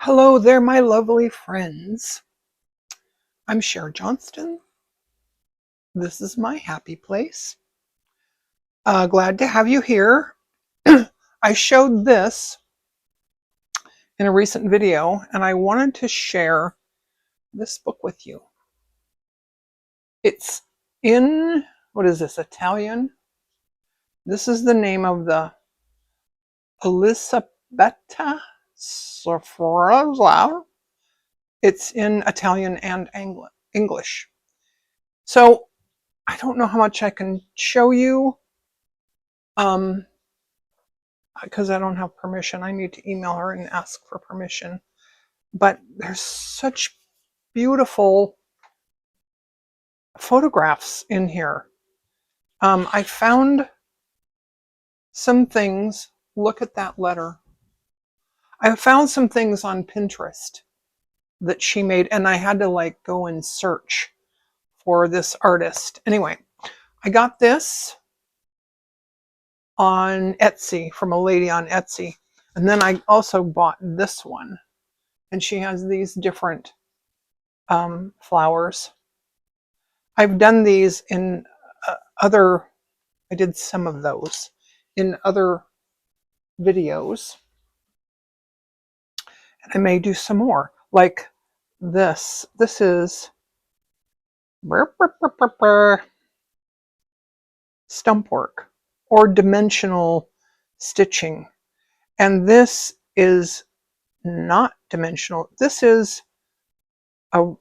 Hello there, my lovely friends. I'm Cher Johnston. This is my happy place. Glad to have you here. I showed this in a recent video, and I wanted to share this book with you. It's in, what is this, Italian? This is the name of the Elisabetta Sofrosa. It's in Italian and English. So I don't know how much I can show you. Because I don't have permission. I need to email her and ask for permission. But there's such beautiful photographs in here. I found some things. Look at that letter. I found some things on Pinterest that she made, and I had to go and search for this artist. Anyway, I got this on Etsy from a lady on Etsy. And then I also bought this one. And she has these different flowers. I've done these in I did some of those in other videos. And I may do some more. Like this. This is Stumpwork or dimensional stitching. And this is not dimensional. This is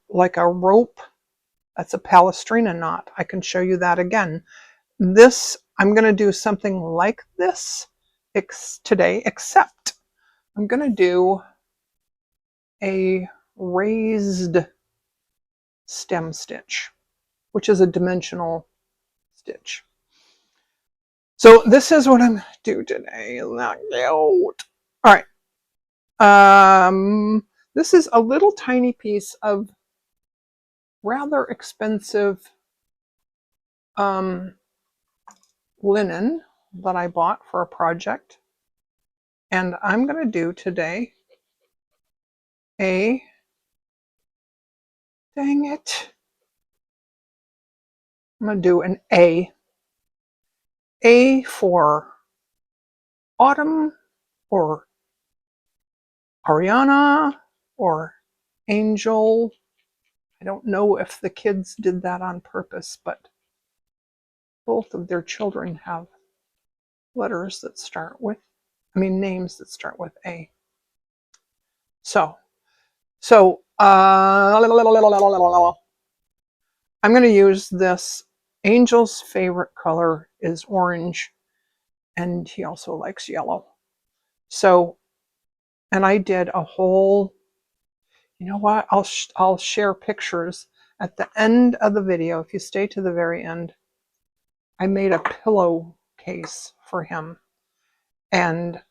like a rope. That's a Palestrina knot. I can show you that again. This, I'm going to do something like this today, except I'm going to do a raised stem stitch, which is a dimensional stitch. So this is what I'm going to do today. All right. This is a little tiny piece of rather expensive linen that I bought for a project. And I'm going to do today dang it. I'm going to do an A. A for Autumn or Ariana or Angel. I don't know if the kids did that on purpose, but both of their children have letters that start with, names that start with A. So I'm going to use this. Angel's favorite color is orange, and he also likes yellow. So, and I did a whole, you know what, I'll share pictures at the end of the video. If you stay to the very end, I made a pillowcase for him, and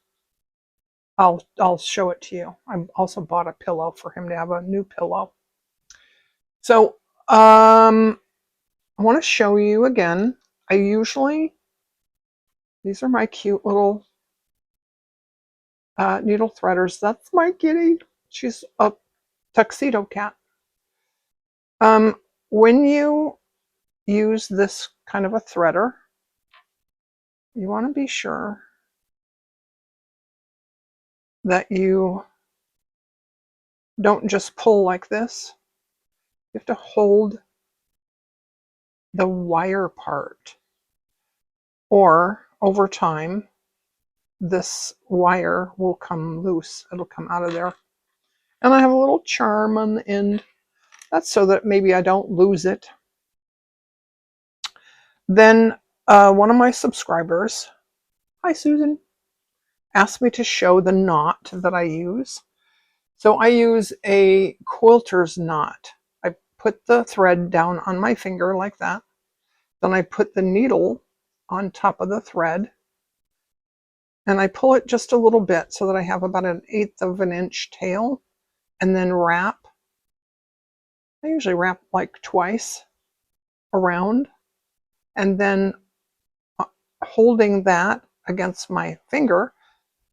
I'll show it to you. I also bought a pillow for him to have a new pillow. So I want to show you again. These are my cute little needle threaders. That's my kitty. She's a tuxedo cat. When you use this kind of a threader, you want to be sure that you don't just pull like this. You have to hold the wire part, or over time this wire will come loose. It'll come out of there. And I have a little charm on the end. That's so that maybe I don't lose it. Then one of my subscribers, hi Susan, asked me to show the knot that I use. So I use a quilter's knot. I put the thread down on my finger like that. Then I put the needle on top of the thread, and I pull it just a little bit so that I have about 1/8 of an inch tail, and then wrap. I usually wrap like twice around, and then holding that against my finger,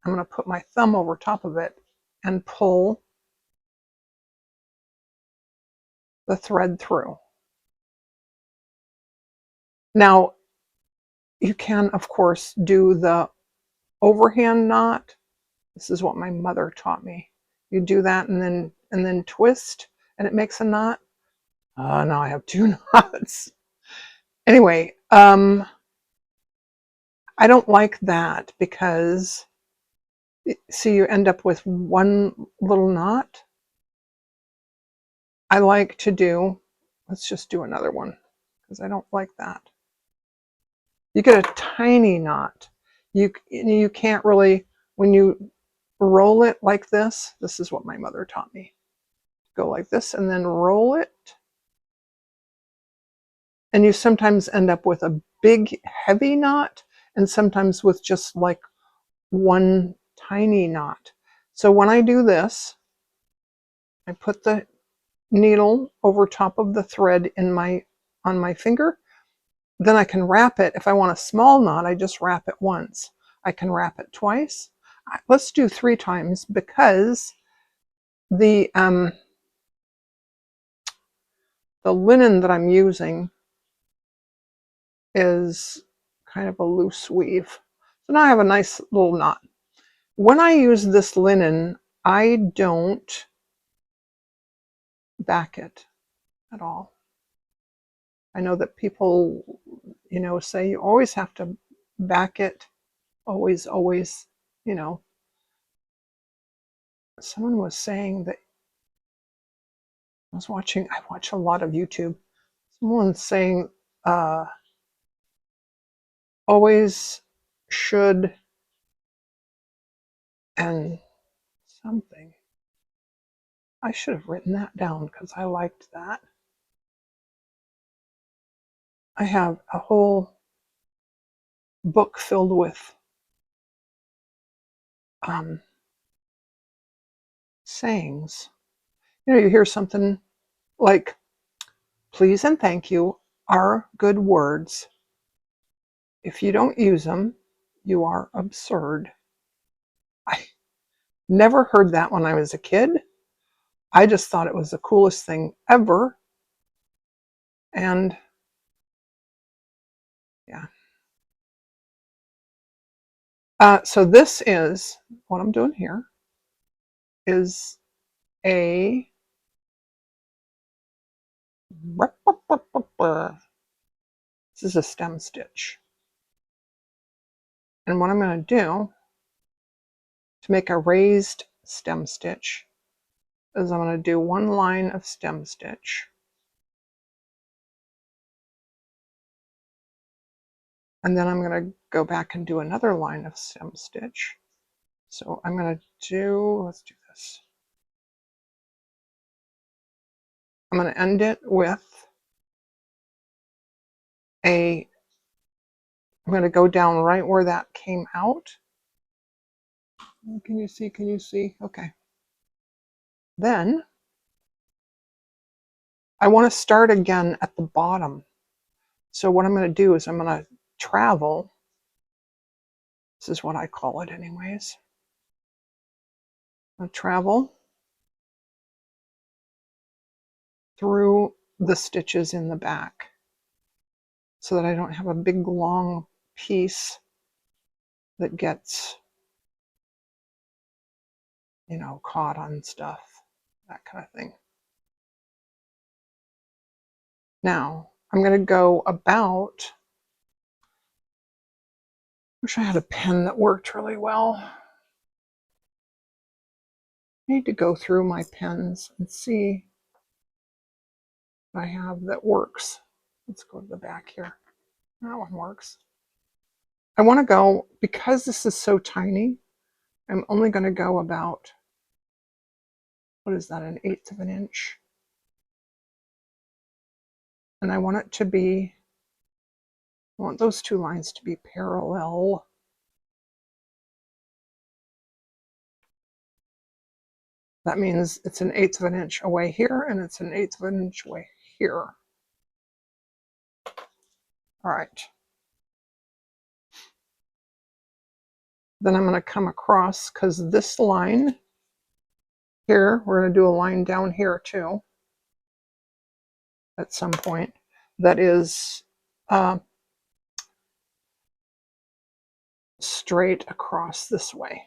I'm going to put my thumb over top of it and pull the thread through. Now, you can, of course, do the overhand knot. This is what my mother taught me. You do that and then twist, and it makes a knot. Now I have two knots. Anyway, I don't like that because, see, you end up with one little knot. I like to do, let's just do another one because I don't like that. You get a tiny knot. You can't really, when you roll it like this is what my mother taught me. Go like this and then roll it. And you sometimes end up with a big heavy knot and sometimes with just like one tiny knot. So when I do this, I put the needle over top of the thread on my finger. Then I can wrap it. If I want a small knot, I just wrap it once. I can wrap it twice. Let's do 3 times because the linen that I'm using is kind of a loose weave. So now I have a nice little knot. When I use this linen, I don't back it at all. I know that people, say you always have to back it. Always, always, Someone was saying that I watch a lot of YouTube. Someone's saying always, should, and something. I should have written that down because I liked that. I have a whole book filled with sayings. You hear something like, please and thank you are good words. If you don't use them, you are absurd. I never heard that when I was a kid. I just thought it was the coolest thing ever. And yeah. So this is, what I'm doing here is this is a stem stitch. And what I'm going to do to make a raised stem stitch is I'm going to do 1 line of stem stitch. And then I'm going to go back and do another line of stem stitch. So I'm going to do, let's do this. I'm going to end it with I'm going to go down right where that came out. Can you see? Can you see? Okay. Then I want to start again at the bottom. So what I'm going to do is I'm going to travel. This is what I call it anyways. I'm going to travel through the stitches in the back so that I don't have a big long piece that gets, caught on stuff, that kind of thing. Now I'm going to go about, wish I had a pen that worked really well. I need to go through my pens and see what I have that works. Let's go to the back here. That one works. I want to go, because this is so tiny, I'm only going to go about, what is that, 1/8 of an inch? And I want it to be, I want those 2 lines to be parallel. That means it's 1/8 of an inch away here, and it's 1/8 of an inch away here. All right. Then I'm going to come across, because this line here, we're going to do a line down here too. at some point that is straight across this way.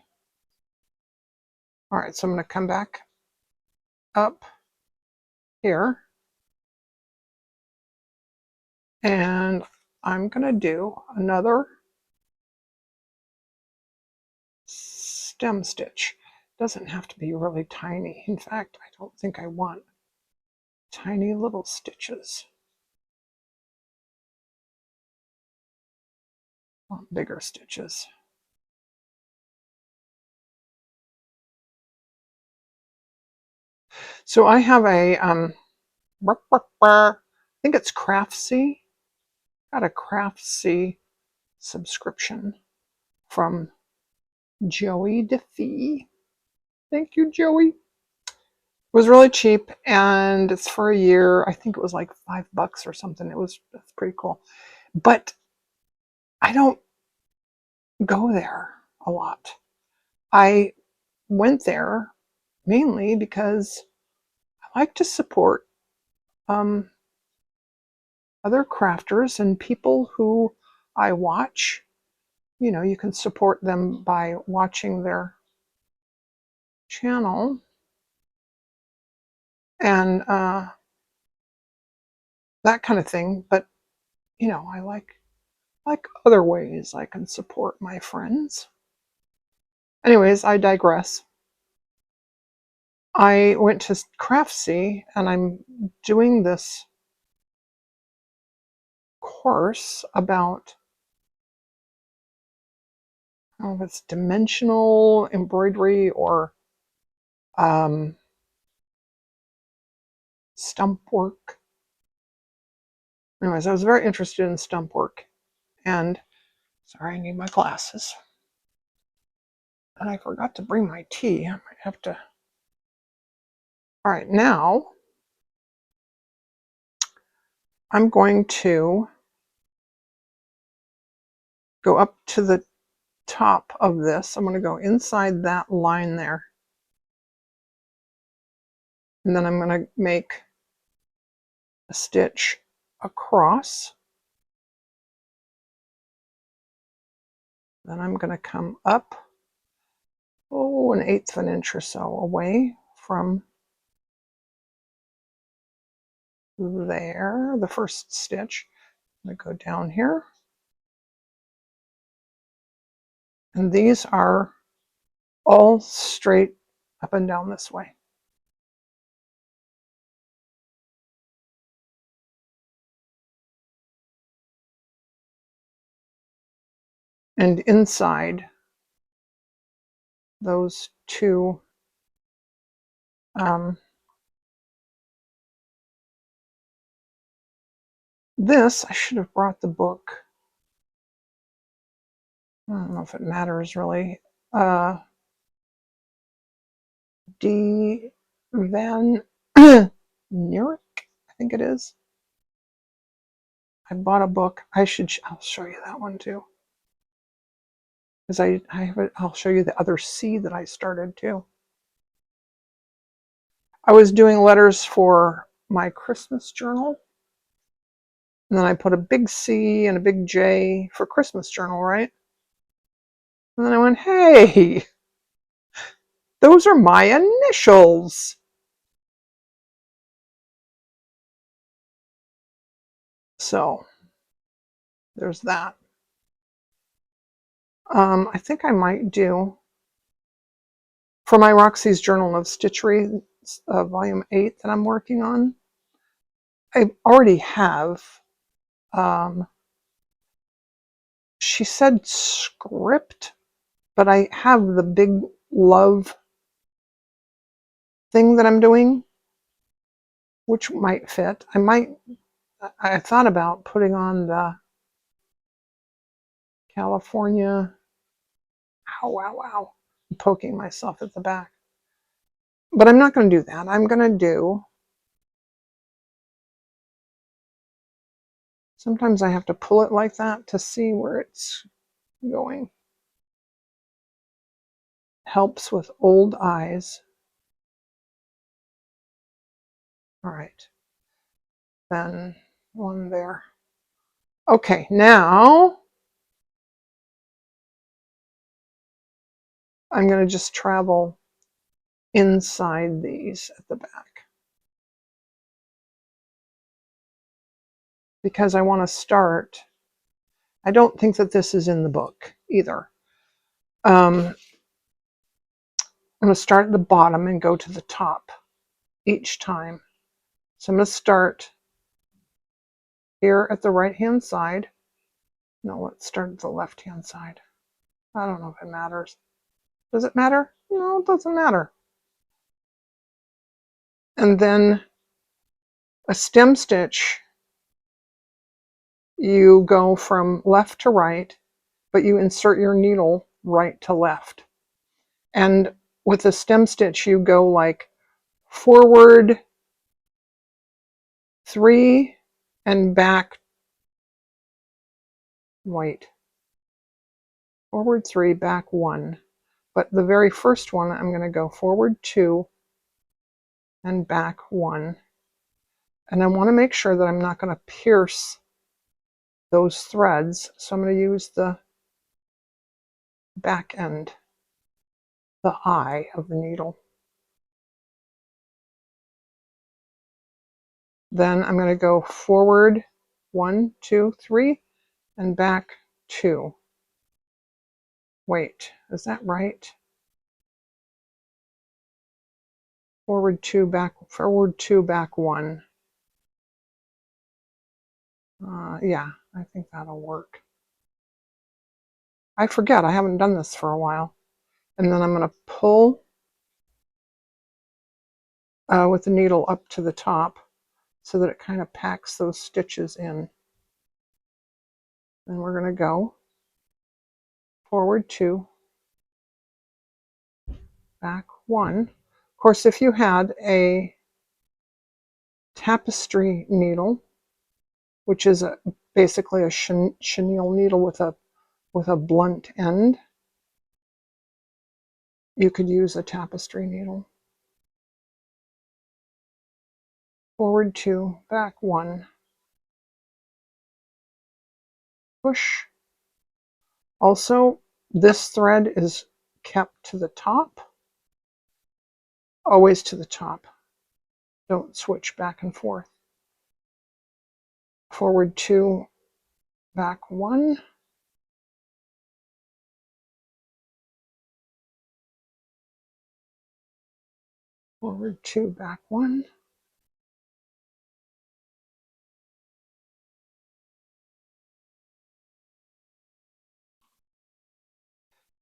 All right, so I'm going to come back up here, and I'm going to do another stem stitch. It doesn't have to be really tiny. In fact, I don't think I want tiny little stitches. I want bigger stitches. So I have a, I think it's Craftsy. Got a Craftsy subscription from Joey DeFee. Thank you, Joey. It was really cheap, and it's for a year. I think it was like $5 or something. It's pretty cool. But I don't go there a lot. I went there mainly because I like to support other crafters and people who I watch. You know, you can support them by watching their channel, and that kind of thing. But you know, I like other ways I can support my friends. Anyways, I digress. I went to Craftsy, and I'm doing this course about, I don't know if it's dimensional embroidery or stump work. Anyways, I was very interested in stump work, and sorry, I need my glasses. And I forgot to bring my tea. I might have to. All right, now I'm going to go up to the top of this. I'm going to go inside that line there. And then I'm going to make a stitch across. Then I'm going to come up, oh, 1/8 of an inch or so away from there, the first stitch. I'm going to go down here. And these are all straight up and down this way. And inside those two this, I should have brought the book. I don't know if it matters really. D. Van Neerick, I think it is. I bought a book. I'll show you that one too. Because I have it, I'll show you the other C that I started too. I was doing letters for my Christmas journal. And then I put a big C and a big J for Christmas journal, right? And then I went, hey, those are my initials. So there's that. I think I might do, for my Roxy's Journal of Stitchery, volume 8 that I'm working on, I already have, she said script, but I have the big love thing that I'm doing, which might fit. I thought about putting on the California, ow, wow, wow, I'm poking myself at the back. But I'm not going to do that. I'm going to do, sometimes I have to pull it like that to see where it's going. Helps with old eyes. All right. then one there. Okay, now I'm going to just travel inside these at the back because I want to start. I don't think that this is in the book either. I'm going to start at the bottom and go to the top each time. So I'm going to start here at the right hand side. No, let's start at the left hand side. I don't know if it matters. Does it matter? No, it doesn't matter. And then a stem stitch, you go from left to right, but you insert your needle right to left. And with a stem stitch, you go like forward 3 and back, wait, forward 3, back 1. But the very first one, I'm going to go forward 2 and back 1. And I want to make sure that I'm not going to pierce those threads. So I'm going to use the back end, the eye of the needle. Then I'm going to go forward 1, 2, 3 and back 2. Wait, is that right? Forward 2, back 1. Yeah, I think that'll work. I forget, I haven't done this for a while. And then I'm going to pull with the needle up to the top so that it kind of packs those stitches in. Then we're going to go forward 2, back 1. Of course, if you had a tapestry needle, which is basically a chenille needle with a blunt end, you could use a tapestry needle. Forward 2, back 1, push. Also, this thread is kept to the top, always to the top. Don't switch back and forth. Forward 2, back 1. Forward 2, back 1.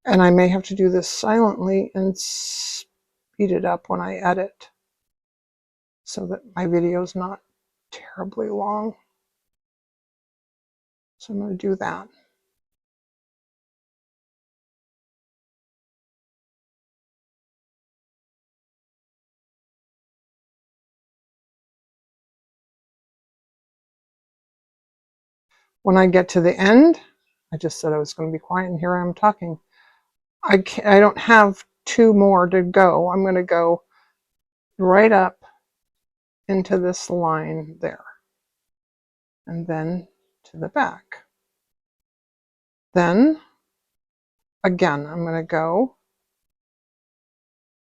And I may have to do this silently and speed it up when I edit so that my video is not terribly long. So I'm going to do that. When I get to the end, I just said I was going to be quiet, and here I am talking. I don't have 2 more to go. I'm going to go right up into this line there, and then to the back. Then, again, I'm going to go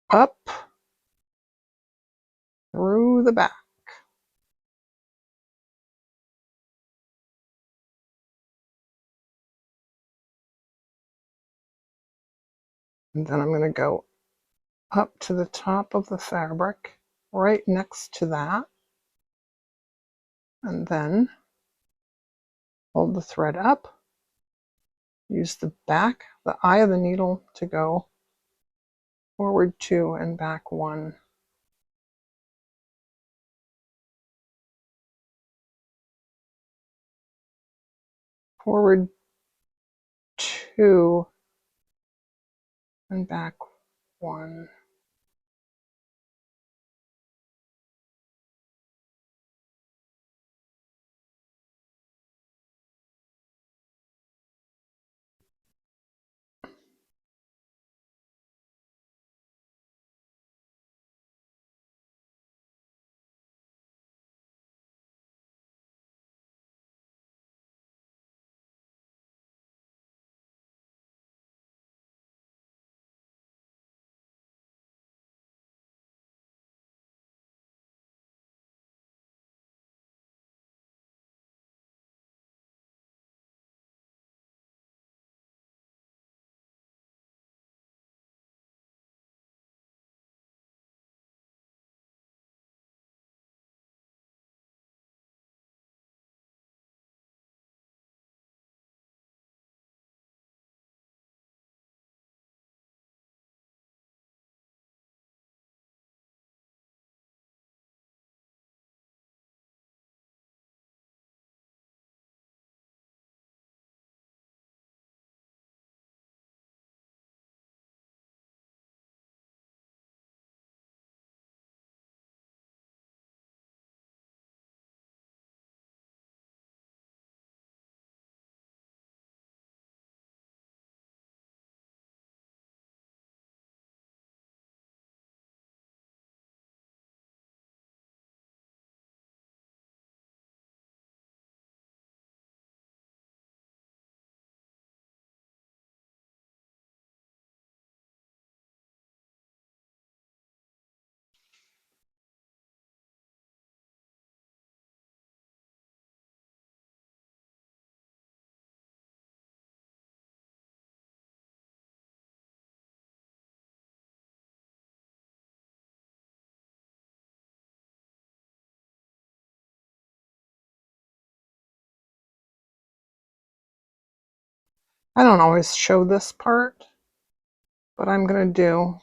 up through the back. And then I'm going to go up to the top of the fabric, right next to that, and then hold the thread up, use the back, the eye of the needle to go forward 2 and back 1. Forward 2 and back 1. I don't always show this part, but I'm going to do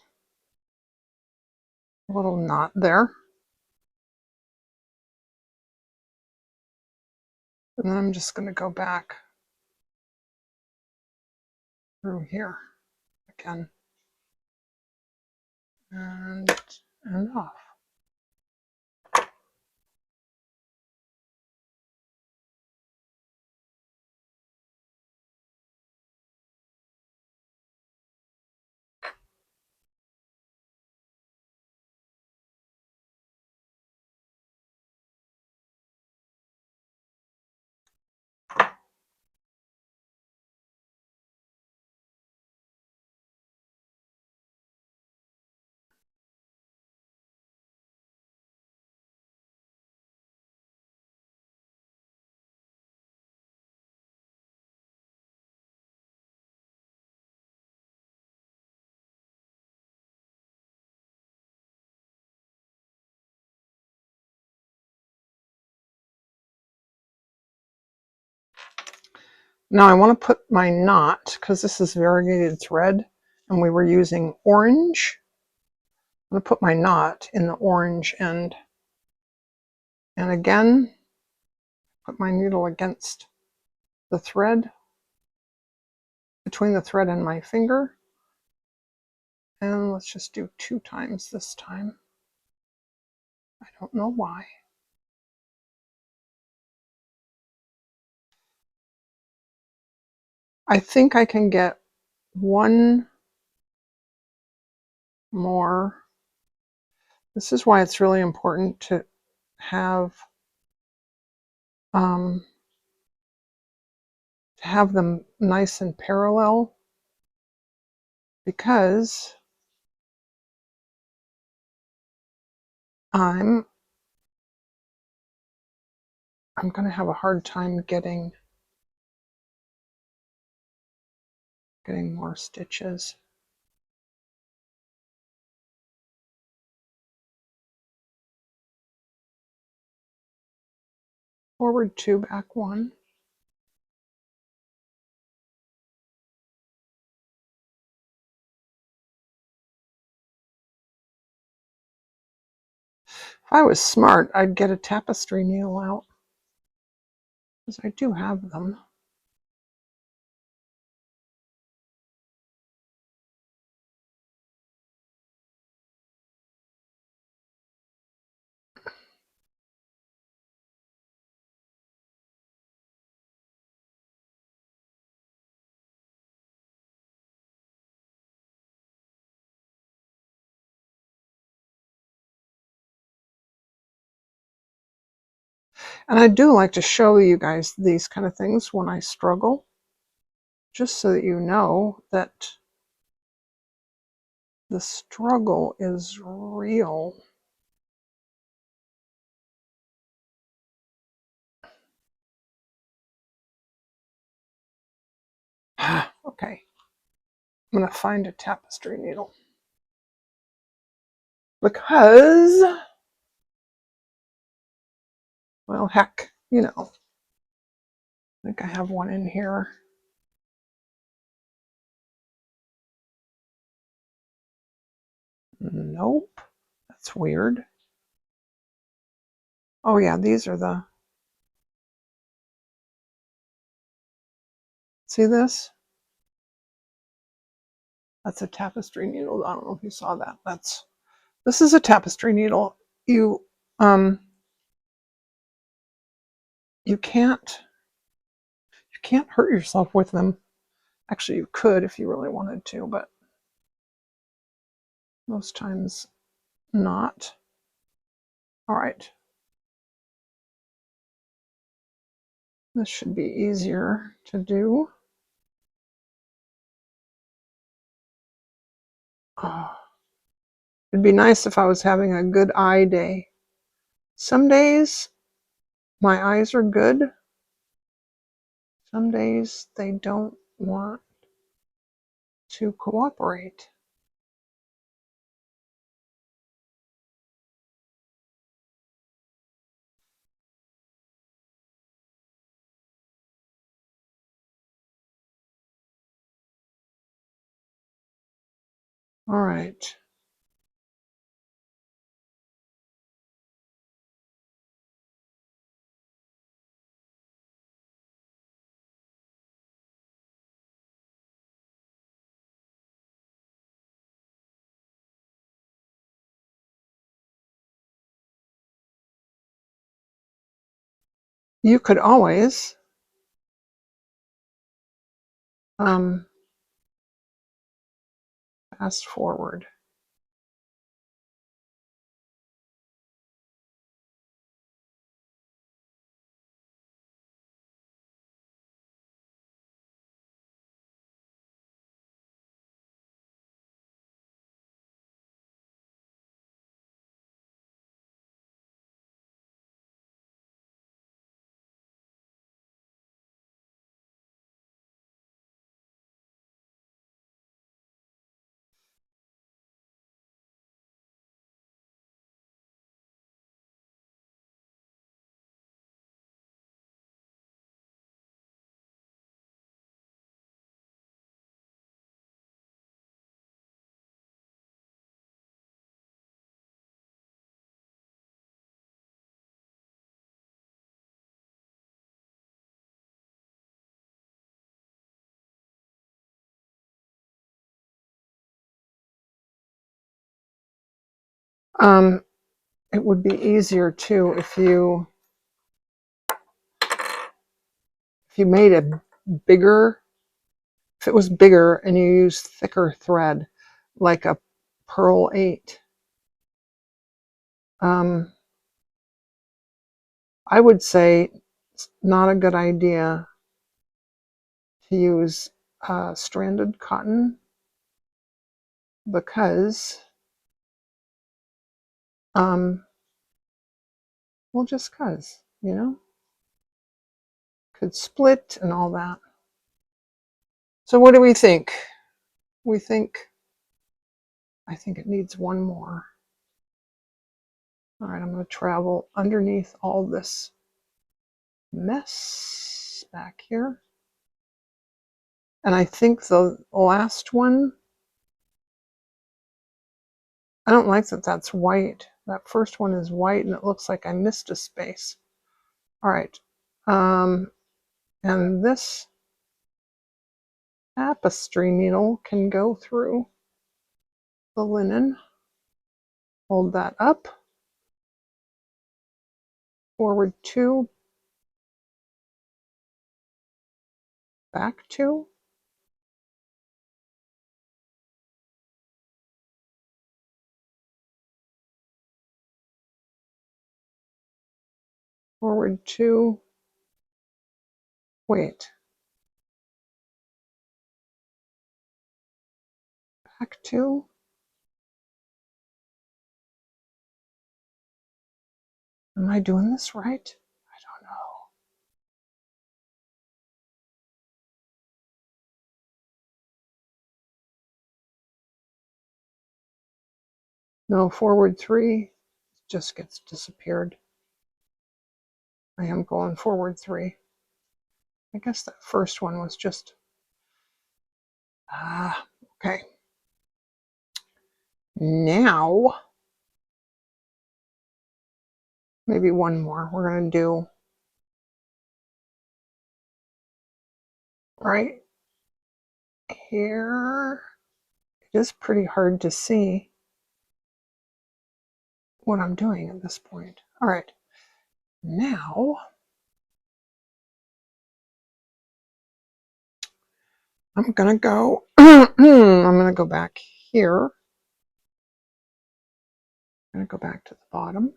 a little knot there. And then I'm just going to go back through here again and off. Now I want to put my knot, because this is variegated thread and we were using orange. I'm going to put my knot in the orange end. And again, put my needle against the thread, between the thread and my finger. And let's just do 2 times this time. I don't know why. I think I can get one more. This is why it's really important to have them nice and parallel, because I'm going to have a hard time getting more stitches. Forward 2, back 1. If I was smart, I'd get a tapestry needle out, because I do have them. And I do like to show you guys these kind of things when I struggle, just so that you know that the struggle is real. Okay, I'm going to find a tapestry needle, because, well, heck, you know, I think I have one in here. Nope, that's weird. Oh yeah, these are the, see this? That's a tapestry needle. I don't know if you saw that. This is a tapestry needle. You can't hurt yourself with them. Actually, you could if you really wanted to, but most times not. All right. This should be easier to do. Oh, it'd be nice if I was having a good eye day. Some days my eyes are good. Some days they don't want to cooperate. All right. You could always fast forward. It would be easier too if you made a bigger, if it was bigger and you used thicker thread, like a pearl 8. I would say it's not a good idea to use stranded cotton because, well, just because, could split and all that. So what do we think? I think it needs one more. All right, I'm going to travel underneath all this mess back here. And I think the last one, I don't like that that's white. That first one is white and it looks like I missed a space. All right. And this tapestry needle can go through the linen. Hold that up. Forward 2. Back 2. Forward 2. Wait. Back 2. Am I doing this right? I don't know. No, forward 3 just gets disappeared. I am going forward 3. I guess that first one was just, okay. Now, maybe one more. We're going to do right here. It is pretty hard to see what I'm doing at this point. All right, now I'm gonna go, I'm gonna go back here. I'm gonna go back to the bottom.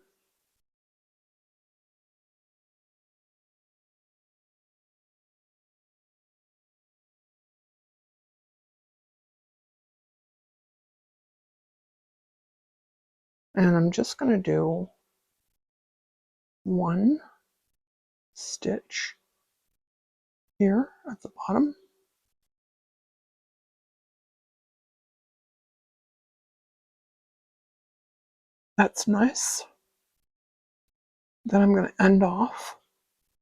And I'm just gonna do one stitch here at the bottom. That's nice. Then I'm going to end off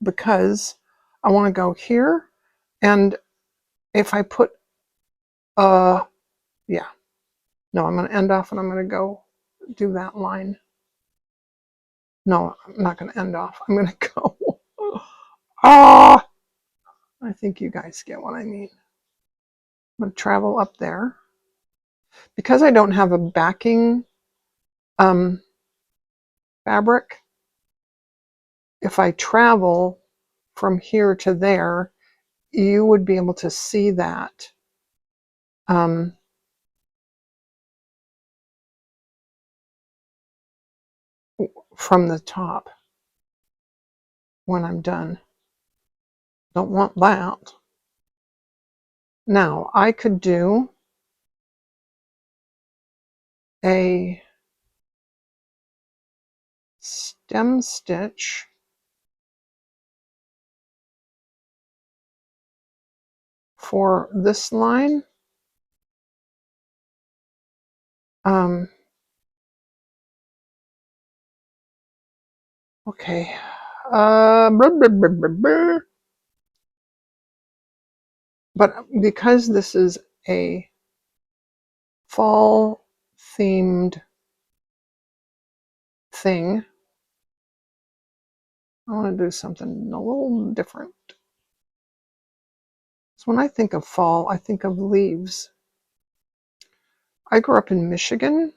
because I want to go here. And if I put, yeah, No, I'm going to end off and I'm going to go do that line. No, I'm not going to end off. I'm going to go. Ah! I think you guys get what I mean. I'm going to travel up there. Because I don't have a backing fabric, if I travel from here to there, you would be able to see that from the top when I'm done. Don't want that. Now, I could do a stem stitch for this line. Okay. But because this is a fall themed thing, I want to do something a little different. So when I think of fall, I think of leaves. I grew up in Michigan,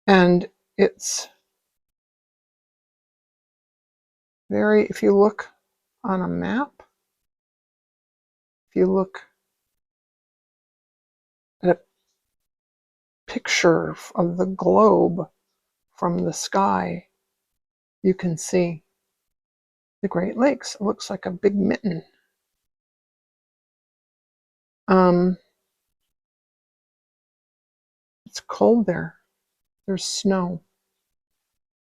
and it's very, if you look on a map, if you look at a picture of the globe from the sky, you can see the Great Lakes. It looks like a big mitten. It's cold there. There's snow.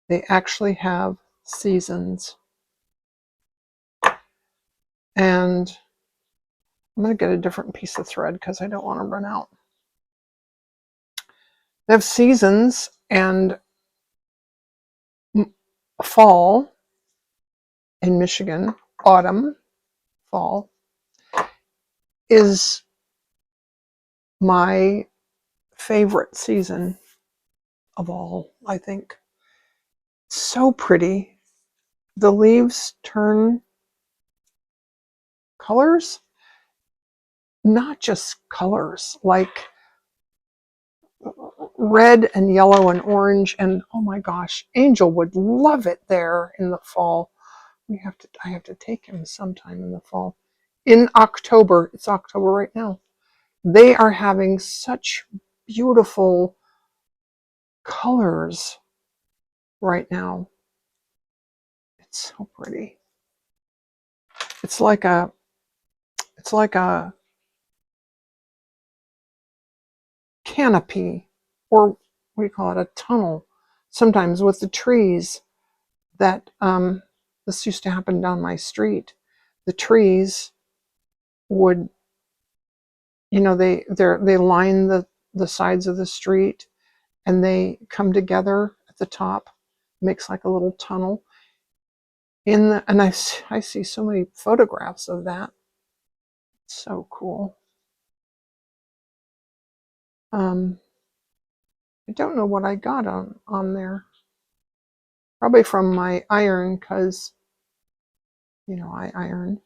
They actually have seasons. And I'm going to get a different piece of thread because I don't want to run out. They have seasons, and fall in Michigan, autumn, fall, is my favorite season of all, I think. So pretty. The leaves turn colors, not just colors, like red and yellow and orange, and oh my gosh, Angel would love it there in the fall. I have to take him sometime in the fall. In October, it's October right now. They are having such beautiful colors right now. It's so pretty. It's like a canopy, or what do you call it, a tunnel, sometimes with the trees that this used to happen down my street. The trees would, they line the sides of the street, and they come together at the top, makes like a little tunnel. And I see so many photographs of that. It's so cool. I don't know what I got on there. Probably from my iron, because I iron,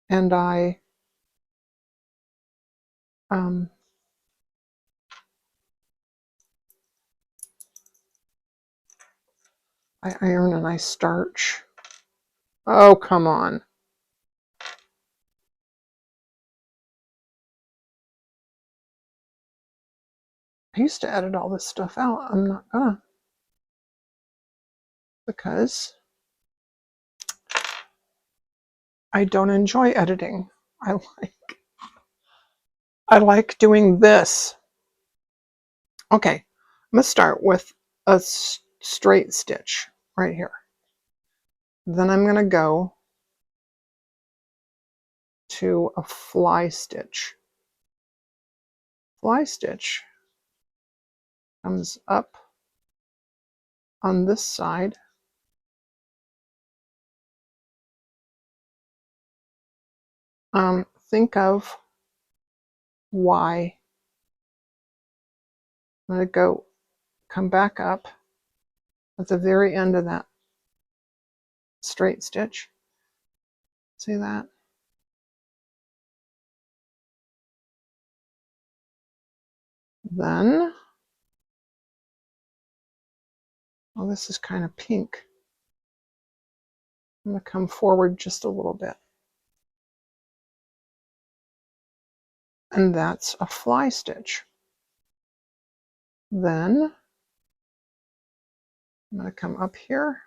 and I iron and I starch. Oh, come on. I used to edit all this stuff out. I'm not gonna, because I don't enjoy editing. I like doing this. Okay, I'm gonna start with a straight stitch right here. Then I'm gonna go to a fly stitch. Fly stitch comes up on this side, think of Y. Let it go, come back up at the very end of that straight stitch. See that? Then, oh, this is kind of pink. I'm going to come forward just a little bit. And that's a fly stitch. Then I'm going to come up here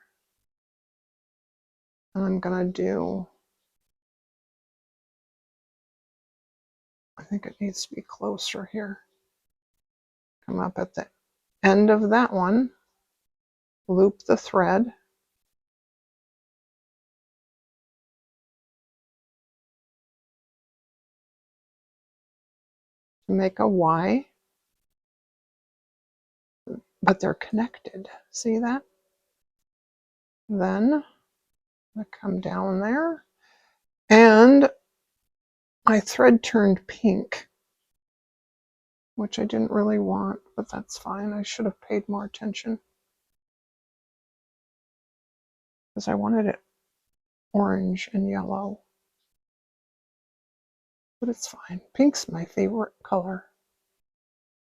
and I'm going to do, I think it needs to be closer here. Come up at the end of that one, loop the thread, make a Y, but they're connected. See that? Then I come down there and my thread turned pink, which I didn't really want, but that's fine. I should have paid more attention because I wanted it orange and yellow, but it's fine. Pink's my favorite color,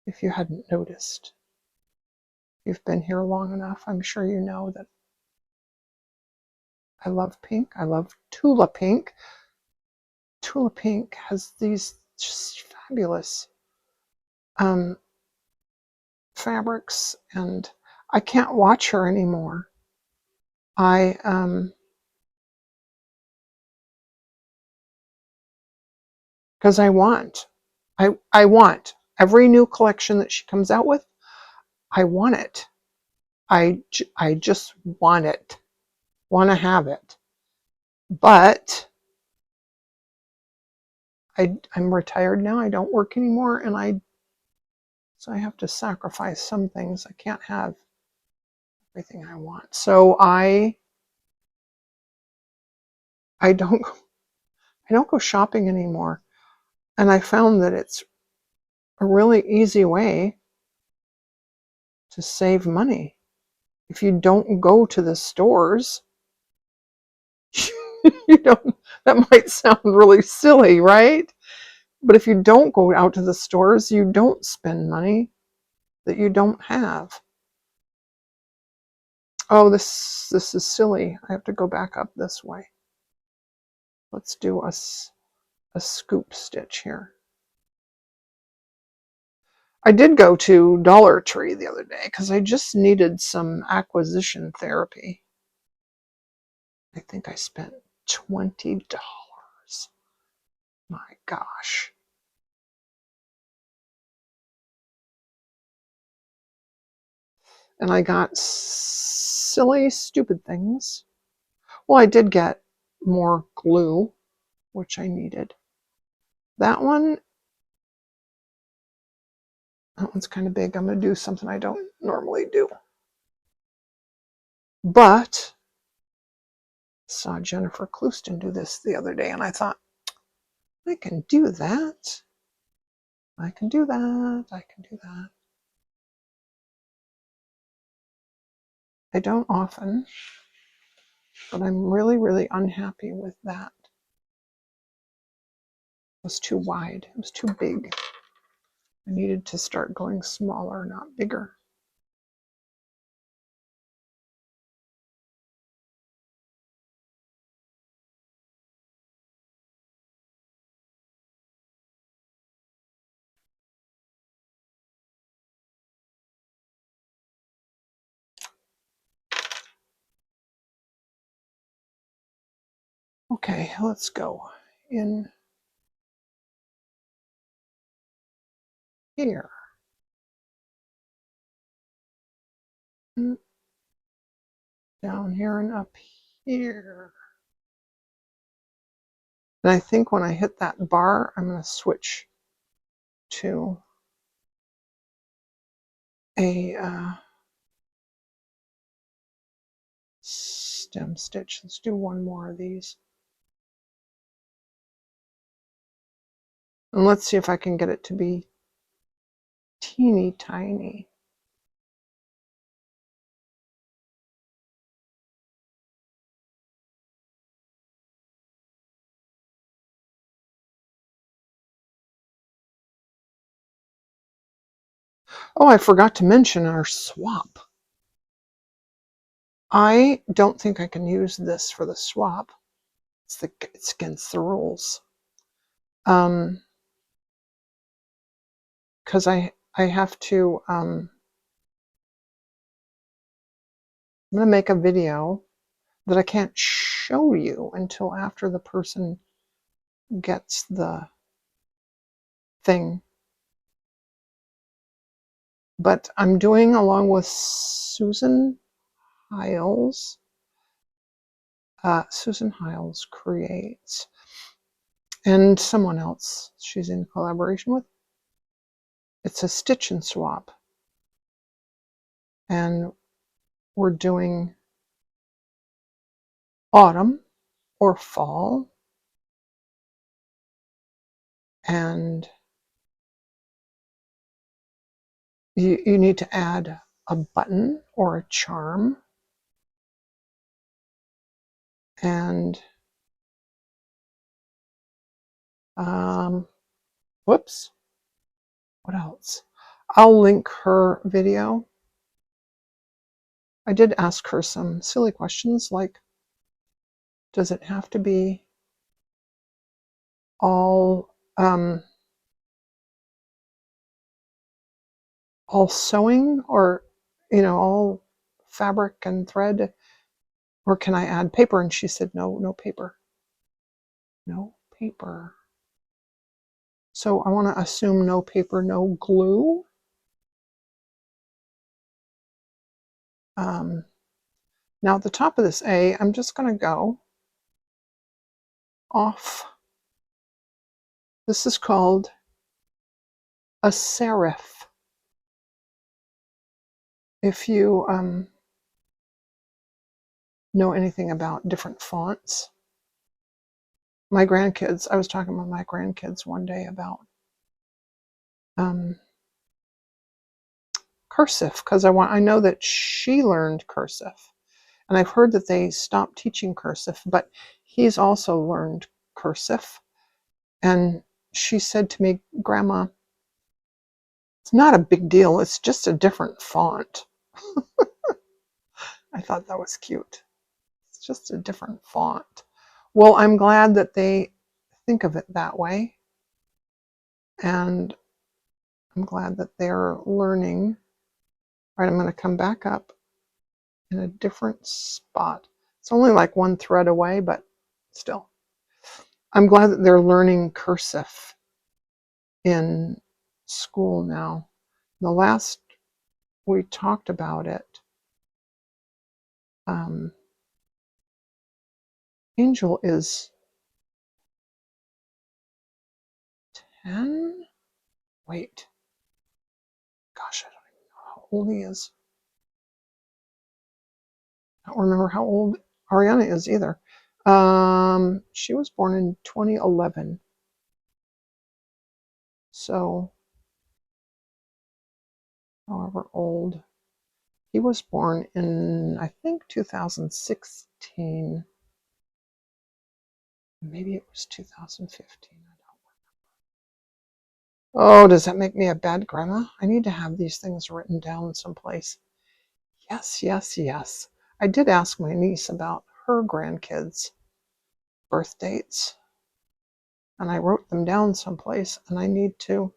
if you hadn't noticed. If you've been here long enough, I'm sure you know that I love pink. I love Tula pink. Tula pink has these just fabulous fabrics, and I can't watch her anymore. Because I want every new collection that she comes out with. I want it. I just want it. Want to have it. But I'm retired now. I don't work anymore, and so I have to sacrifice some things. I can't have everything I want. So I don't go shopping anymore. And I found that it's a really easy way to save money. If you don't go to the stores, you don't, that might sound really silly, right? But if you don't go out to the stores, you don't spend money that you don't have. Oh, this is silly. I have to go back up this way. Let's do a scoop stitch here. I did go to Dollar Tree the other day because I just needed some acquisition therapy. I think I spent $20. My gosh. And I got silly, stupid things. Well, I did get more glue, which I needed. That one's kind of big. I'm going to do something I don't normally do. But saw Jennifer Clouston do this the other day, and I thought, I can do that. I can do that. I can do that. I don't often, but I'm really, really unhappy with that. It was too wide. It was too big. I needed to start going smaller, not bigger. Okay, let's go in here. Down here and up here. And I think when I hit that bar, I'm going to switch to a stem stitch. Let's do one more of these. And let's see if I can get it to be teeny tiny. Oh, I forgot to mention our swap. I don't think I can use this for the swap. It's against the rules. Because I have to, I'm going to make a video that I can't show you until after the person gets the thing. But I'm doing along with Susan Hiles. Susan Hiles creates, and someone else she's in collaboration with. It's a stitch and swap, and we're doing autumn or fall, and you need to add a button or a charm, and whoops, what else? I'll link her video. I did ask her some silly questions like, does it have to be all sewing, or all fabric and thread, or can I add paper? And she said no paper. No paper. So I want to assume no paper, no glue. Now at the top of this A, I'm just going to go off. This is called a serif. If you know anything about different fonts, I was talking with my grandkids one day about cursive, because I know that she learned cursive, and I've heard that they stopped teaching cursive, but he's also learned cursive. And she said to me, Grandma, it's not a big deal, it's just a different font. I thought that was cute. It's just a different font. Well, I'm glad that they think of it that way, and I'm glad that they're learning. All right, I'm going to come back up in a different spot. It's only like one thread away, but still. I'm glad that they're learning cursive in school now. The last we talked about it, Angel is 10? Wait. Gosh, I don't even know how old he is. I don't remember how old Ariana is either. She was born in 2011. So, however old. He was born in, I think, 2016. Maybe it was 2015. I don't remember. Oh, does that make me a bad grandma? I need to have these things written down someplace. Yes, yes, yes. I did ask my niece about her grandkids' birth dates, and I wrote them down someplace, and I need to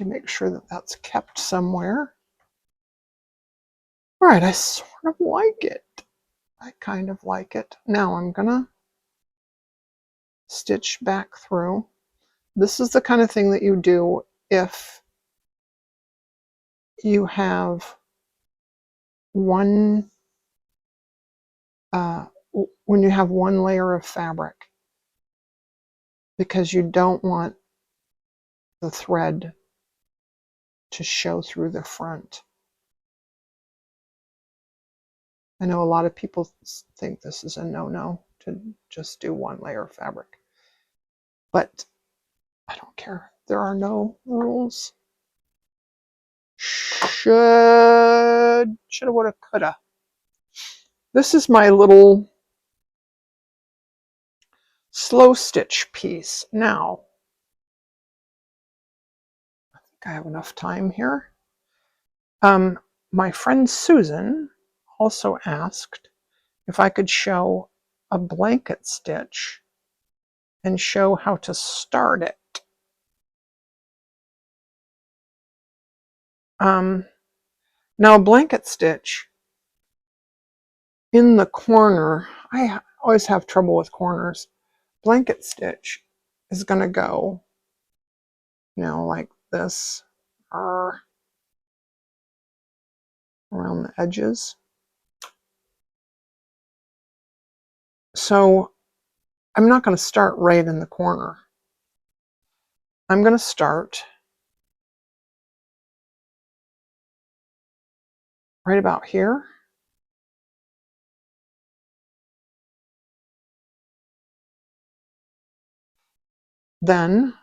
make sure that that's kept somewhere. All right, I sort of like it. I kind of like it. Now I'm gonna stitch back through. This is the kind of thing that you do if you have one, when you have one layer of fabric, because you don't want the thread to show through the front. I know a lot of people think this is a no-no to just do one layer of fabric, but I don't care. There are no rules. Shoulda, woulda, coulda. This is my little slow stitch piece. Now, I think I have enough time here. My friend Susan also asked if I could show a blanket stitch and show how to start it. Now a blanket stitch in the corner, I always have trouble with corners. Blanket stitch is going to go, like this, around the edges. So I'm not going to start right in the corner. I'm going to start right about here. Then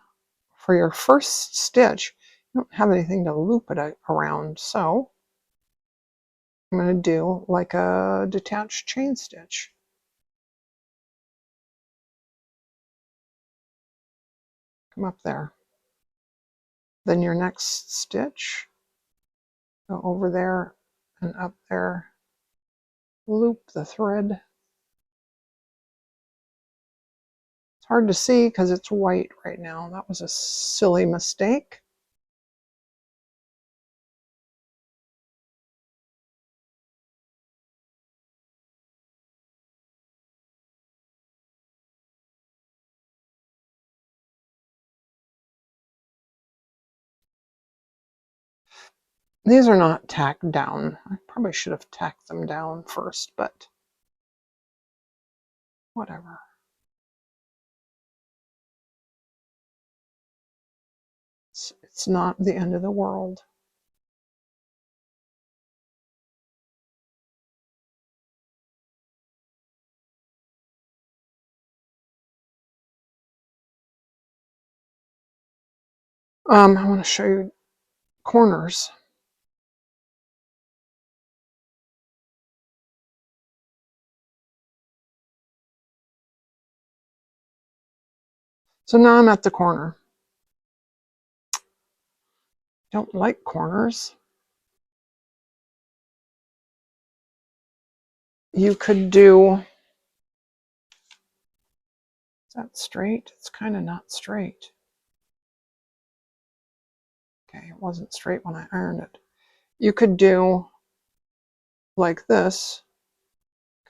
for your first stitch, you don't have anything to loop it around, so I'm going to do like a detached chain stitch. Come up there. Then your next stitch, go over there and up there, loop the thread. It's hard to see because it's white right now. That was a silly mistake. These are not tacked down. I probably should have tacked them down first, but whatever. It's not the end of the world. I want to show you corners. So now I'm at the corner. Don't like corners. You could do, is that straight? It's kind of not straight. Okay, it wasn't straight when I ironed it. You could do like this,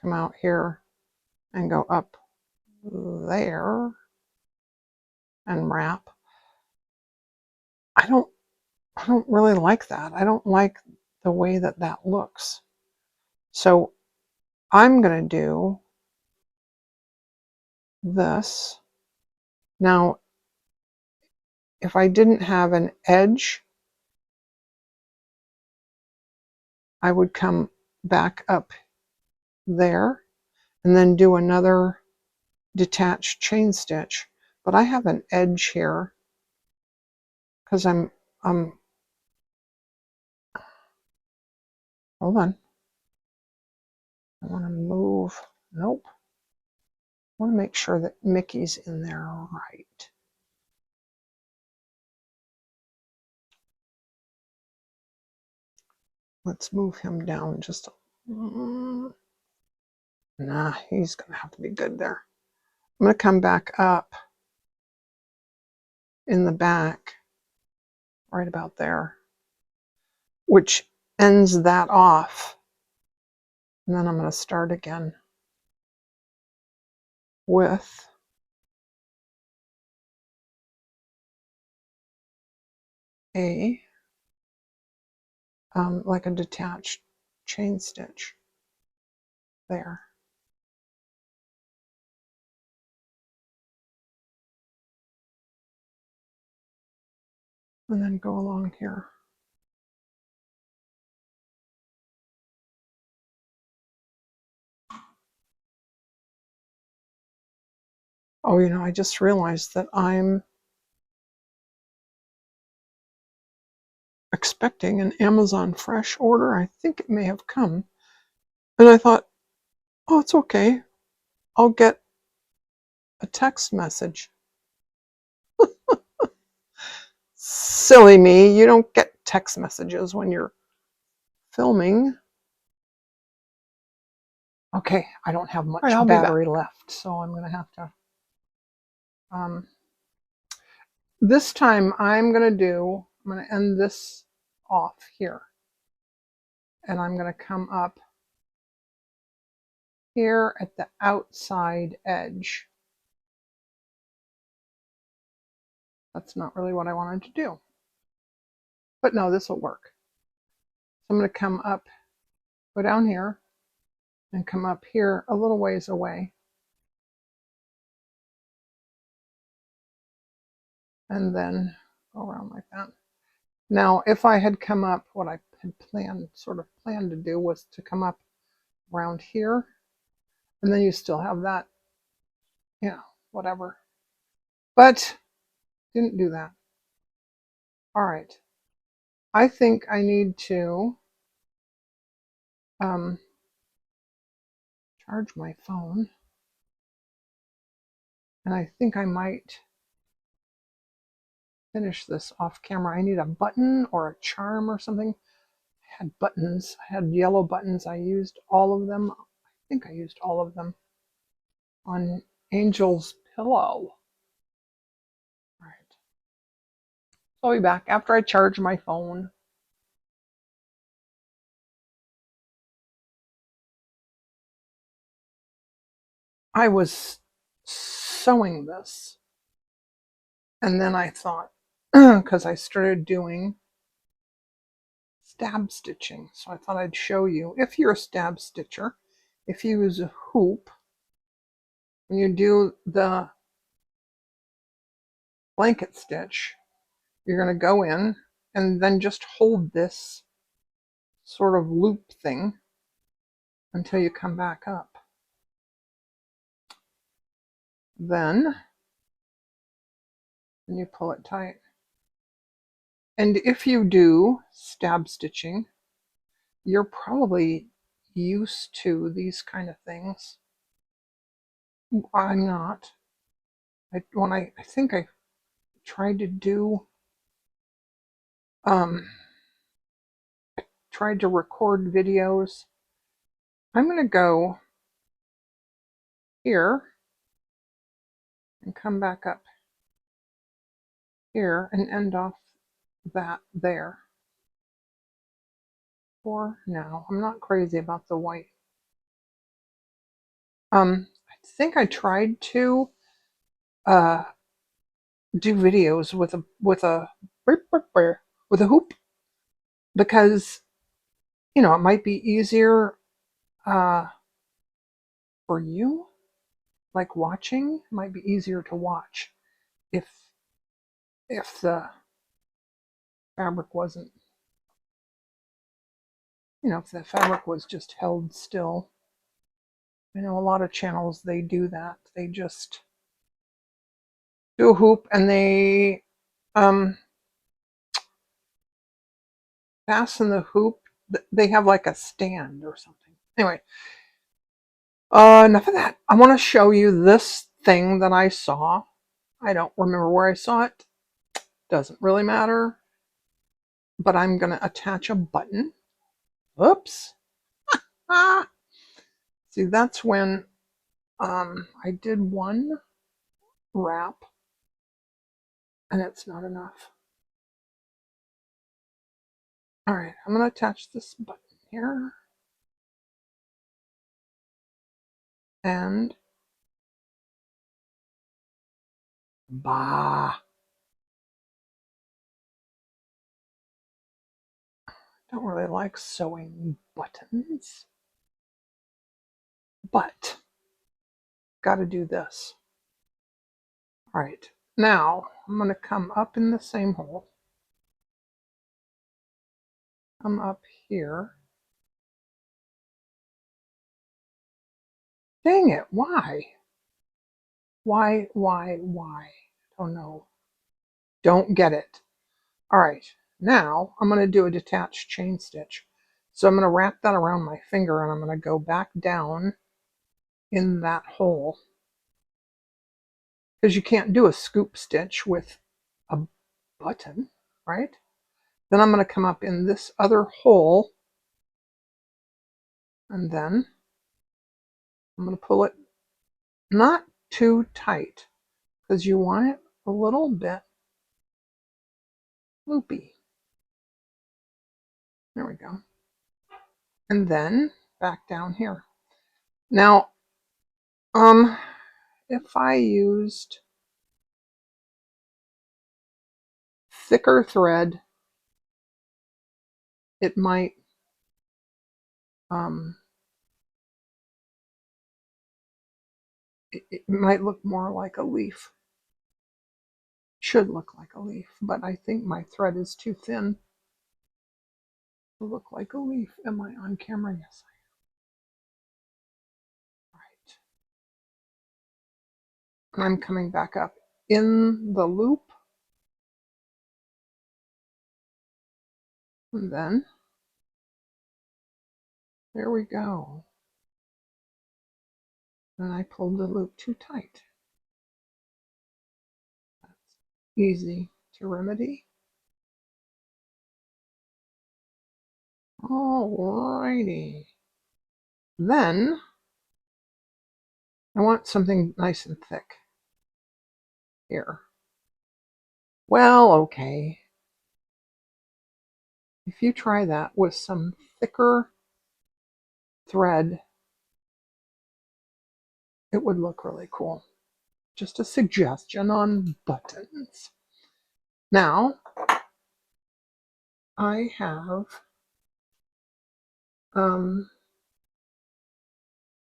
come out here and go up there and wrap. I don't really like that. I don't like the way that that looks. So I'm going to do this. Now, if I didn't have an edge, I would come back up there and then do another detached chain stitch. But I have an edge here because I'm hold on. I want to move. Nope. I want to make sure that Mickey's in there right. Let's move him down just a... Nah, he's going to have to be good there. I'm going to come back up in the back, right about there, which ends that off. And then I'm going to start again with a like a detached chain stitch there. And then go along here. Oh, you know, I just realized that I'm expecting an Amazon Fresh order. I think it may have come. And I thought, oh, it's okay. I'll get a text message. Silly me, you don't get text messages when you're filming. Okay, I don't have much battery left, so I'm going to have to... this time I'm going to end this off here. And I'm going to come up here at the outside edge. That's not really what I wanted to do. But no, this will work. So I'm going to come up, go down here, and come up here a little ways away. And then go around like that. Now, if I had come up, what I had planned to do was to come up around here. And then you still have that, you know, whatever. But didn't do that. All right. I think I need to charge my phone. And I think I might finish this off camera. I need a button or a charm or something. I had buttons. I had yellow buttons. I used all of them. I think I used all of them on Angel's pillow. All right. I'll be back after I charge my phone. I was sewing this, and then I thought, because I started doing stab stitching, so I thought I'd show you. If you're a stab stitcher, if you use a hoop, when you do the blanket stitch, you're going to go in and then just hold this sort of loop thing until you come back up. Then you pull it tight. And if you do stab stitching, you're probably used to these kind of things. I'm not. I think I tried to do, tried to record videos. I'm going to go here and come back up here and end off that there. For now, I'm not crazy about the white. I think I tried to do videos with a hoop, because you know it might be easier for you, like watching. It might be easier to watch if the fabric wasn't, you know, if the fabric was just held still. I know a lot of channels, they do that. They just do a hoop and they fasten the hoop. They have like a stand or something. Anyway, enough of that. I want to show you this thing that I saw. I don't remember where I saw it. Doesn't really matter. But I'm going to attach a button. Oops. Ah. See, that's when I did one wrap and it's not enough. All right, I'm going to attach this button here. And bah. Don't really like sewing buttons, but got to do this. All right, now I'm going to come up in the same hole. Come up here. Dang it, why? Why? Oh no, don't get it. All right, now I'm going to do a detached chain stitch. So I'm going to wrap that around my finger and I'm going to go back down in that hole, because you can't do a scoop stitch with a button, right? Then I'm going to come up in this other hole and then I'm going to pull it not too tight because you want it a little bit loopy. There we go. And then back down here. Now, if I used thicker thread, it might it might look more like a leaf. Should look like a leaf, but I think my thread is too thin to look like a leaf. Am I on camera? Yes, I am. Right. And I'm coming back up in the loop. And then there we go. And I pulled the loop too tight. That's easy to remedy. Alrighty. Then I want something nice and thick here. Well, okay. If you try that with some thicker thread, it would look really cool. Just a suggestion on buttons. Now, I have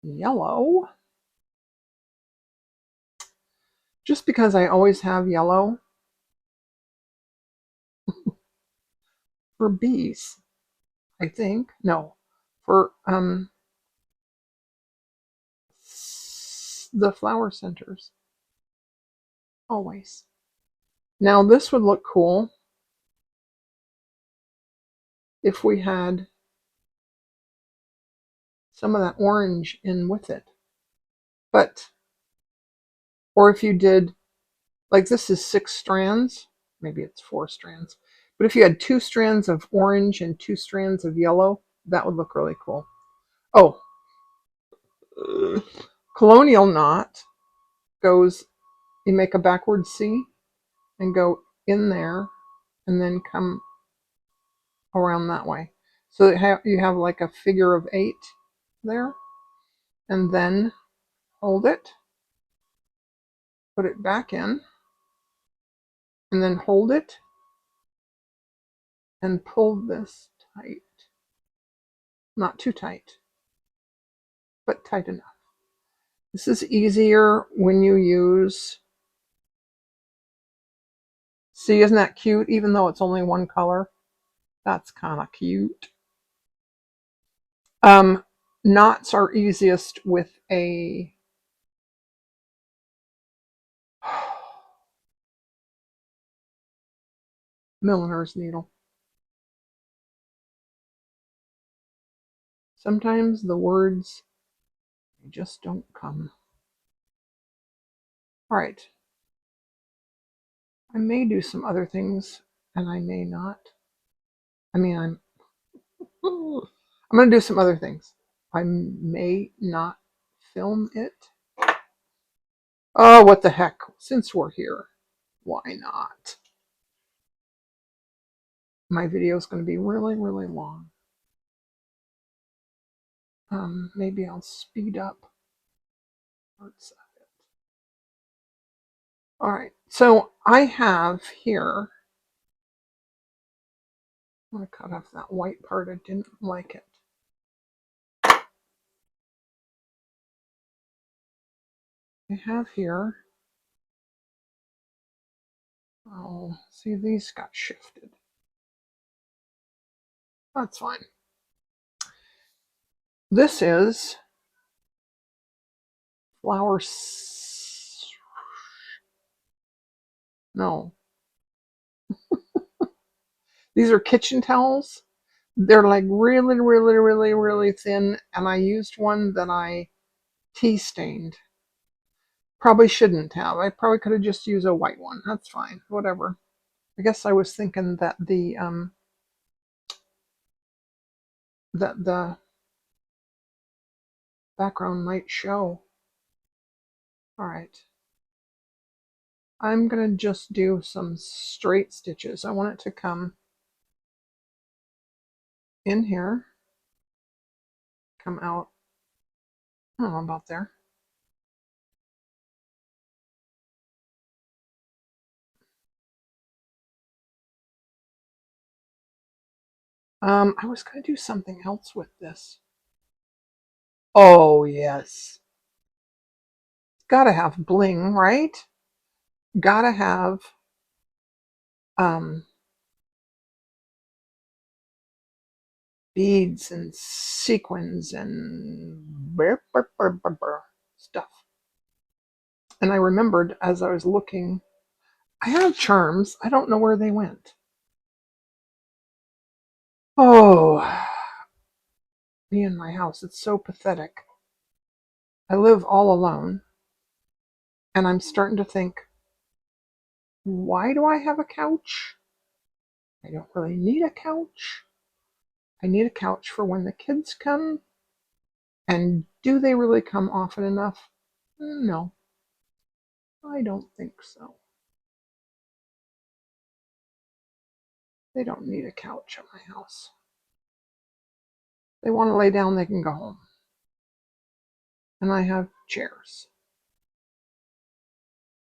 yellow. Just because I always have yellow for bees, I think. No, for the flower centers. Always. Now this would look cool if we had some of that orange in with it. But, or if you did, like this is 6 strands, maybe it's 4 strands. But if you had 2 strands of orange and 2 strands of yellow, that would look really cool. Oh, colonial knot goes, you make a backward C and go in there and then come around that way. So you have like a figure of 8 there, and then hold it, put it back in, and then hold it and pull this tight. Not too tight, but tight enough. This is easier when you use, see, isn't that cute? Even though it's only one color, that's kind of cute. Knots are easiest with a milliner's needle. Sometimes the words just don't come. All right. I may do some other things and I may not. I mean, I'm going to do some other things. I may not film it. Oh, what the heck. Since we're here, why not? My video is going to be really, really long. Maybe I'll speed up parts of it. All right, so I have here, I'm going to cut off that white part. I didn't like it. I have here, oh, see, these got shifted. That's fine. This is flower No. These are kitchen towels. They're like really, really, really, really thin, and I used one that I tea stained. Probably shouldn't have. I probably could have just used a white one. That's fine. Whatever. I guess I was thinking that the background might show. All right. I'm gonna just do some straight stitches. I want it to come in here, come out, I don't know about there. I was gonna do something else with this. Oh yes. Gotta have bling, right? Gotta have um beads and sequins and stuff. And I remembered as I was looking, I have charms. I don't know where they went. Oh, me and my house. It's so pathetic. I live all alone, and I'm starting to think, why do I have a couch? I don't really need a couch. I need a couch for when the kids come. And do they really come often enough? No, I don't think so. They don't need a couch at my house. They want to lay down, they can go home. And I have chairs.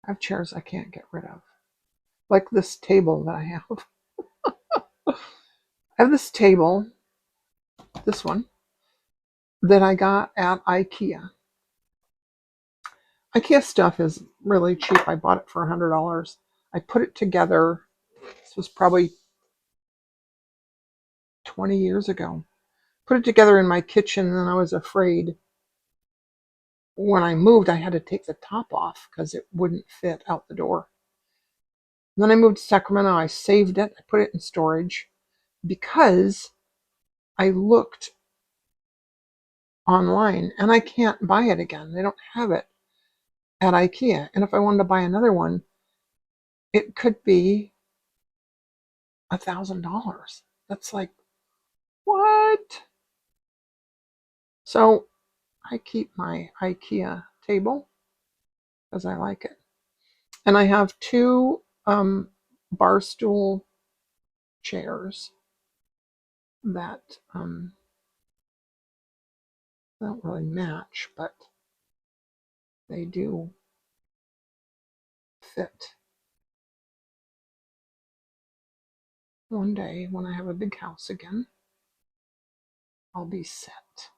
I have chairs I can't get rid of. Like this table that I have. I have this table, this one, that I got at IKEA. IKEA stuff is really cheap. I bought it for $100. I put it together. This was probably 20 years ago. Put it together in my kitchen, and I was afraid when I moved I had to take the top off because it wouldn't fit out the door. And then I moved to Sacramento. I saved it. I put it in storage because I looked online and I can't buy it again. They don't have it at IKEA. And if I wanted to buy another one, it could be $1,000. That's like, what? So I keep my IKEA table because I like it. And I have two bar stool chairs that don't really match, but they do fit. One day when I have a big house again, I'll be set.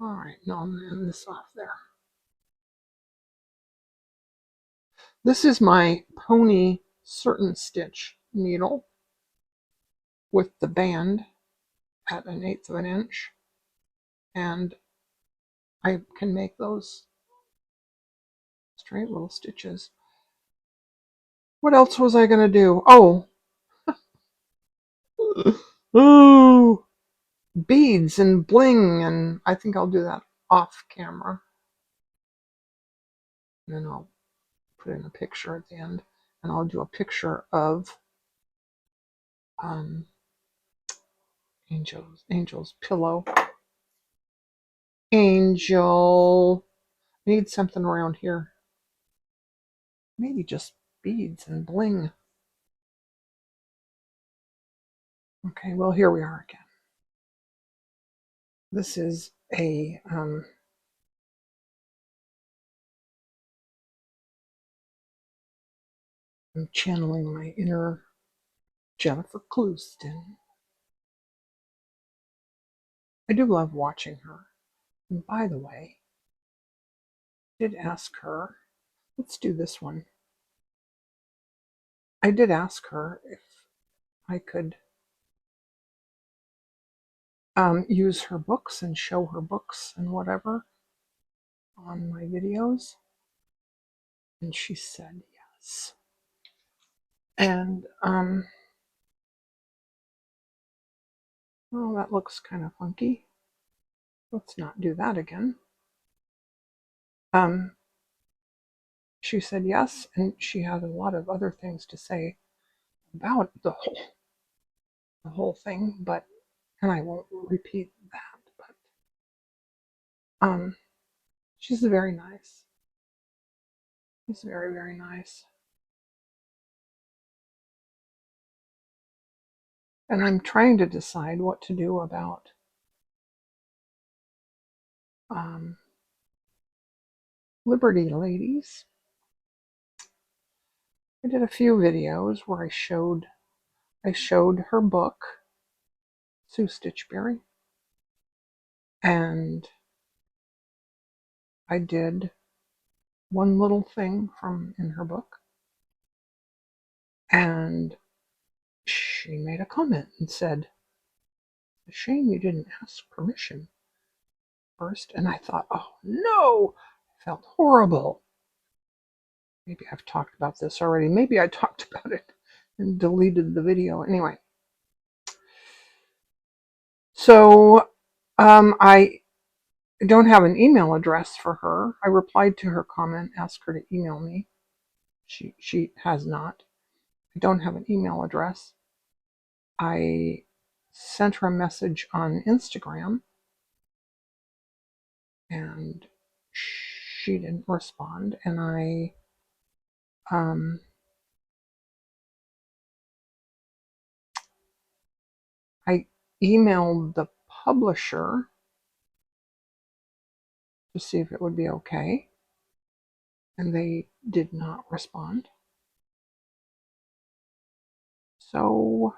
All right, now I'm going to end this off there. This is my pony certain stitch needle with the band at 1/8 of an inch, and I can make those straight little stitches. What else was I going to do? Oh, ooh, beads and bling, and I think I'll do that off camera. And then I'll put in a picture at the end, and I'll do a picture of um, Angel's pillow. Angel, I need something around here. Maybe just beads and bling. Okay, well, here we are again. This is a I'm channeling my inner Jennifer Clouston. I do love watching her. And by the way, I did ask her, let's do this one. I did ask her if I could use her books and show her books and whatever on my videos. And she said yes. And, well, that looks kind of funky. Let's not do that again. She said yes, and she had a lot of other things to say about the whole thing, but, and I won't repeat that, but, she's very nice. She's very, very nice. And I'm trying to decide what to do about Liberty Ladies. I did a few videos where I showed her book, Sue Stitchberry, and I did one little thing from in her book, and she made a comment and said, "It's a shame you didn't ask permission first." And I thought, oh no, I felt horrible. Maybe I've talked about this already. Maybe I talked about it and deleted the video. Anyway, so I don't have an email address for her. I replied to her comment, asked her to email me. She has not. I don't have an email address. I sent her a message on Instagram, and she didn't respond. And I emailed the publisher to see if it would be okay, and they did not respond. So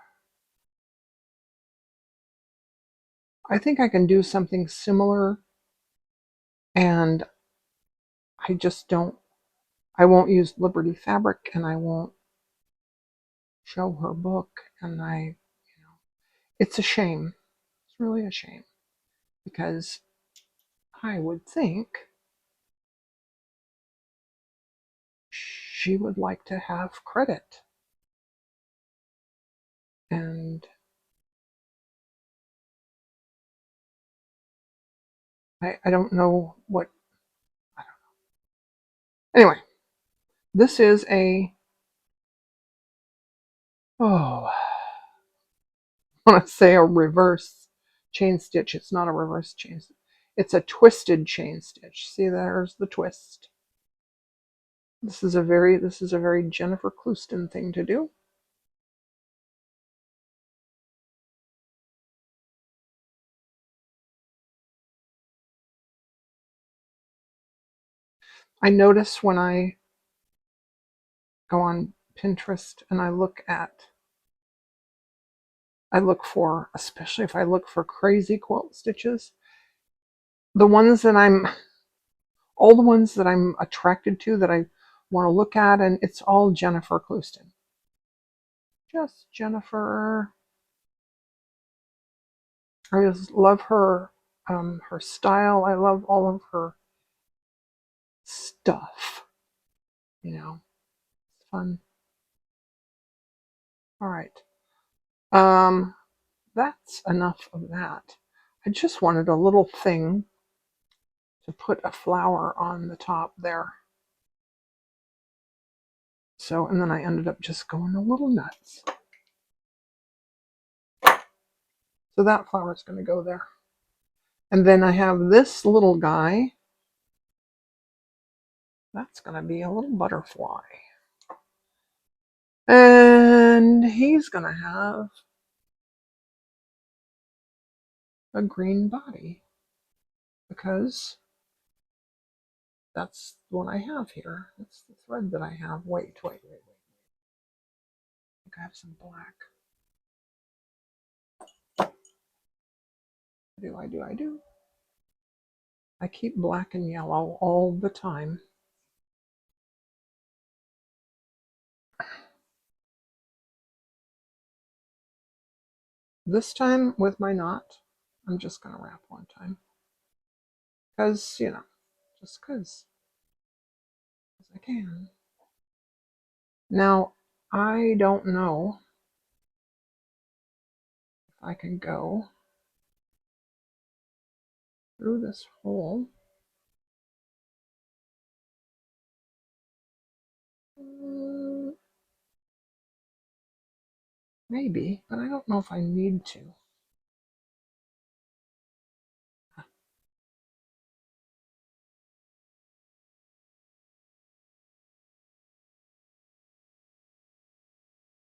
I think I can do something similar, and I won't use Liberty Fabric, and I won't show her book, and it's a shame. It's really a shame, because I would think she would like to have credit. And I don't know what, I don't know. Anyway, this is I want to say a reverse chain stitch. It's not a reverse chain stitch. It's a twisted chain stitch. See, there's the twist. This is a very Jennifer Clouston thing to do. I notice when I go on Pinterest and I look for, especially if I look for crazy quilt stitches, all the ones that I'm attracted to, that I want to look at, and it's all Jennifer Clouston. Just Jennifer. I just love her style. I love all of her stuff. It's fun. All right. That's enough of that. I just wanted a little thing to put a flower on the top there. So, and then I ended up just going a little nuts. So that flower is going to go there. And then I have this little guy. That's going to be a little butterfly. And he's going to have a green body, because that's what I have here. That's the thread that I have. Wait. I think I have some black. I do. I keep black and yellow all the time. This time with my knot, I'm just going to wrap one time. Because, just because I can. Now, I don't know if I can go through this hole. Maybe, but I don't know if I need to.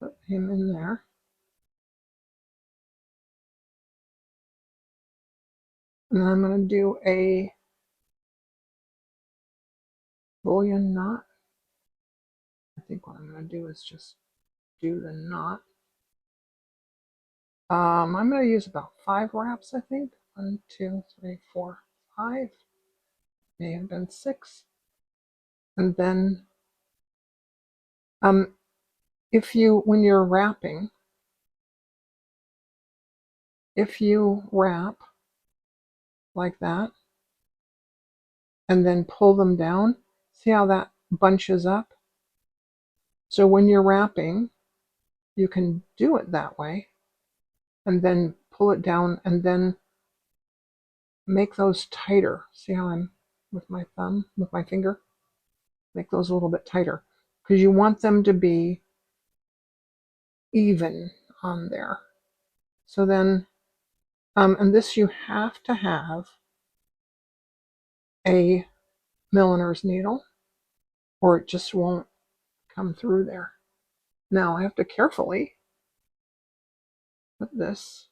Put him in there. And then I'm going to do a bullion knot. I think what I'm going to do is just do the knot. I'm going to use about 5 wraps, I think. 1, 2, 3, 4, 5. May have been 6. And then, when you're wrapping, if you wrap like that and then pull them down, see how that bunches up? So when you're wrapping, you can do it that way and then pull it down and then make those tighter. See how I'm with my thumb, with my finger? Make those a little bit tighter because you want them to be even on there. So then, and this you have to have a milliner's needle or it just won't come through there. Now I have to carefully put this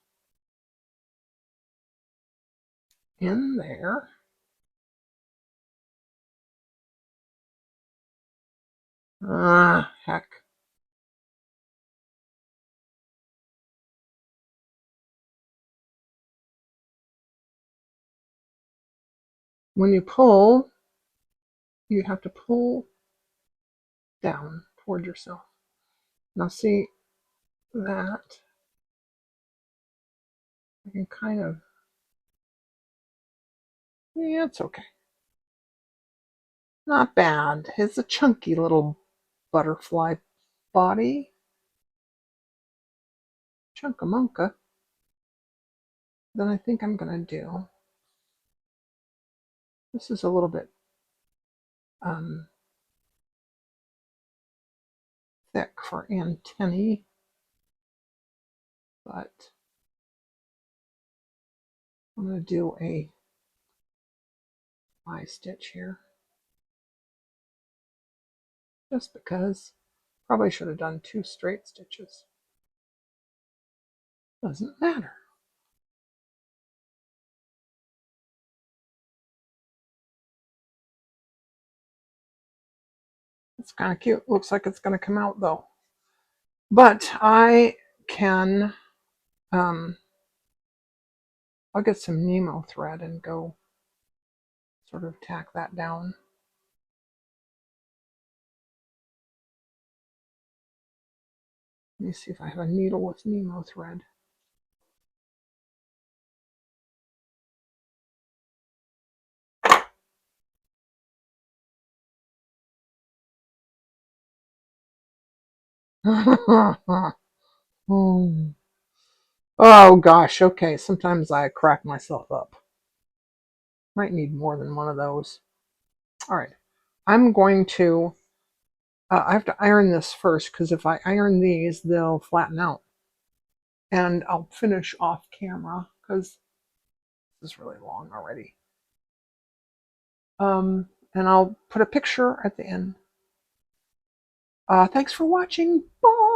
in there. Ah, heck. When you pull, you have to pull down toward yourself. Now see that I can kind of, yeah, it's okay. Not bad. It's a chunky little butterfly body. Chunkamunka. Then I think I'm going to do, this is a little bit thick for antennae, but I'm going to do a eye stitch here. Just because. Probably should have done 2 straight stitches. Doesn't matter. It's kind of cute. Looks like it's going to come out though. But I can, I'll get some Nemo thread and go sort of tack that down. Let me see if I have a needle with Nemo thread. Oh gosh, okay. Sometimes I crack myself up. Might need more than one of those. All right. I'm going to, I have to iron this first because if I iron these, they'll flatten out. And I'll finish off camera because this is really long already. And I'll put a picture at the end. Thanks for watching. Bye.